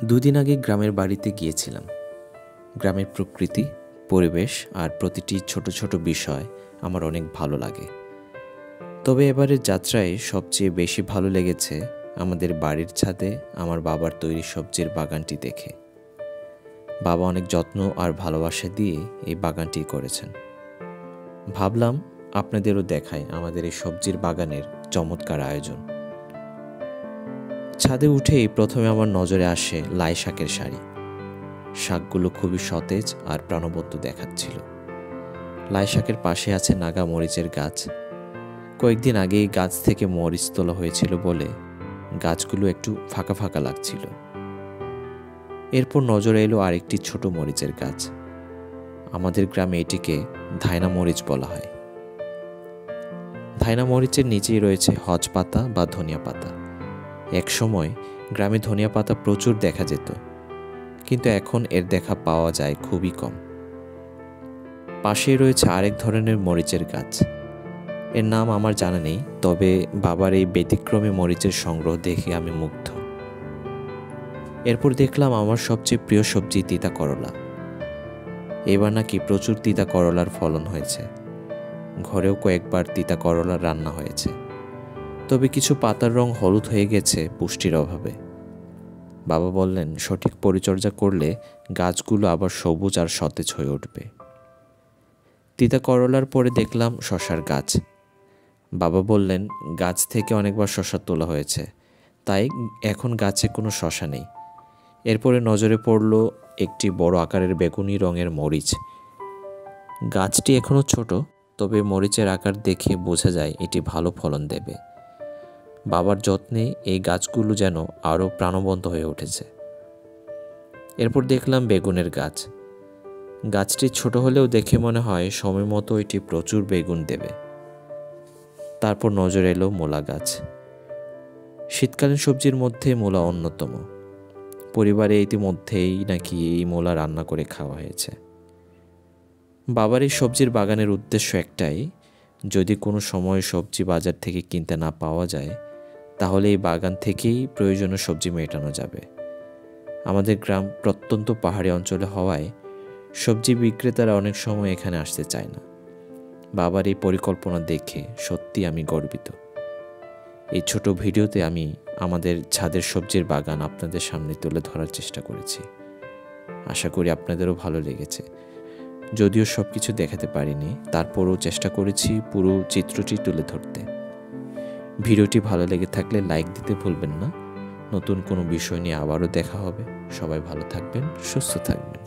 দুদিন আগে গ্রামের বাড়িতে গিয়েছিলাম। গ্রামের প্রকৃতি, পরিবেশ আর প্রতিটি ছোট ছোট বিষয় আমার অনেক ভালো লাগে। তবে এবারের যাত্রায় সবচেয়ে বেশি ভালো লেগেছে আমাদের বাড়ির ছাদে আমার বাবার তৈরি সবজির বাগানটি দেখে। বাবা অনেক যত্ন আর ভালোবাসা দিয়ে এই বাগানটি করেছেন। ভাবলাম আপনাদেরও দেখায় আমাদের এই সবজির বাগানের চমৎকার আয়োজন। ছাদে উঠেই প্রথমে আমার নজরে আসে লাই শাকের সারি। শাকগুলো খুবই সতেজ আর প্রাণবন্ত দেখাচ্ছিল। লাই শাকের পাশে আছে নাগা মরিচের গাছ। কয়েকদিন আগেই গাছ থেকে মরিচ তোলা হয়েছিল বলে গাছগুলো একটু ফাঁকা ফাঁকা লাগছিল। এরপর নজরে এলো আরেকটি ছোট মরিচের গাছ। আমাদের গ্রামে এটিকে ধাইনা মরিচ বলা হয়। ধাইনা মরিচের নিচেই রয়েছে হজ পাতা বা ধনিয়া পাতা। এক সময় গ্রামে ধনিয়া পাতা প্রচুর দেখা যেত, কিন্তু এখন এর দেখা পাওয়া যায় খুবই কম। পাশেই রয়েছে আরেক ধরনের মরিচের গাছ। এর নাম আমার জানা নেই, তবে বাবার এই ব্যতিক্রমী মরিচের সংগ্রহ দেখে আমি মুগ্ধ। এরপর দেখলাম আমার সবচেয়ে প্রিয় সবজি তিতা করলা। এবার নাকি প্রচুর তিতা করলার ফলন হয়েছে। ঘরেও কয়েকবার তিতা করলার রান্না হয়েছে, তবে কিছু পাতার রং হলুদ হয়ে গেছে পুষ্টির অভাবে। বাবা বললেন সঠিক পরিচর্যা করলে গাছগুলো আবার সবুজ আর সতেজ হয়ে উঠবে। তিতা করলার পরে দেখলাম শশার গাছ। বাবা বললেন গাছ থেকে অনেকবার শশা তোলা হয়েছে, তাই এখন গাছে কোনো শশা নেই। এরপরে নজরে পড়ল একটি বড় আকারের বেগুনি রঙের মরিচ। গাছটি এখনও ছোট, তবে মরিচের আকার দেখে বোঝা যায় এটি ভালো ফলন দেবে। বাবার যত্নে এই গাছগুলো যেন আরও প্রাণবন্ত হয়ে উঠেছে। এরপর দেখলাম বেগুনের গাছ। গাছটি ছোট হলেও দেখে মনে হয় সময় মতো এটি প্রচুর বেগুন দেবে। তারপর নজর এলো মূলা গাছ। শীতকালীন সবজির মধ্যে মূলা অন্যতম। পরিবারে ইতিমধ্যেই নাকি এই মূলা রান্না করে খাওয়া হয়েছে। বাবার এই সবজির বাগানের উদ্দেশ্য একটাই, যদি কোনো সময় সবজি বাজার থেকে কিনতে না পাওয়া যায়, তাহলে এই বাগান থেকেই প্রয়োজনীয় সবজি মেটানো যাবে। আমাদের গ্রাম প্রত্যন্ত পাহাড়ি অঞ্চলে হওয়ায় সবজি বিক্রেতারা অনেক সময় এখানে আসতে চায় না। বাবার এই পরিকল্পনা দেখে সত্যি আমি গর্বিত। এই ছোট ভিডিওতে আমি আমাদের ছাদের সবজির বাগান আপনাদের সামনে তুলে ধরার চেষ্টা করেছি। আশা করি আপনাদেরও ভালো লেগেছে। যদিও সব কিছু দেখাতে পারিনি, তারপরও চেষ্টা করেছি পুরো চিত্রটি তুলে ধরতে। ভিডিওটি ভালো লেগে থাকলে লাইক দিতে ভুলবেন না। নতুন কোনো বিষয় নিয়ে আবারও দেখা হবে। সবাই ভালো থাকবেন, সুস্থ থাকবেন।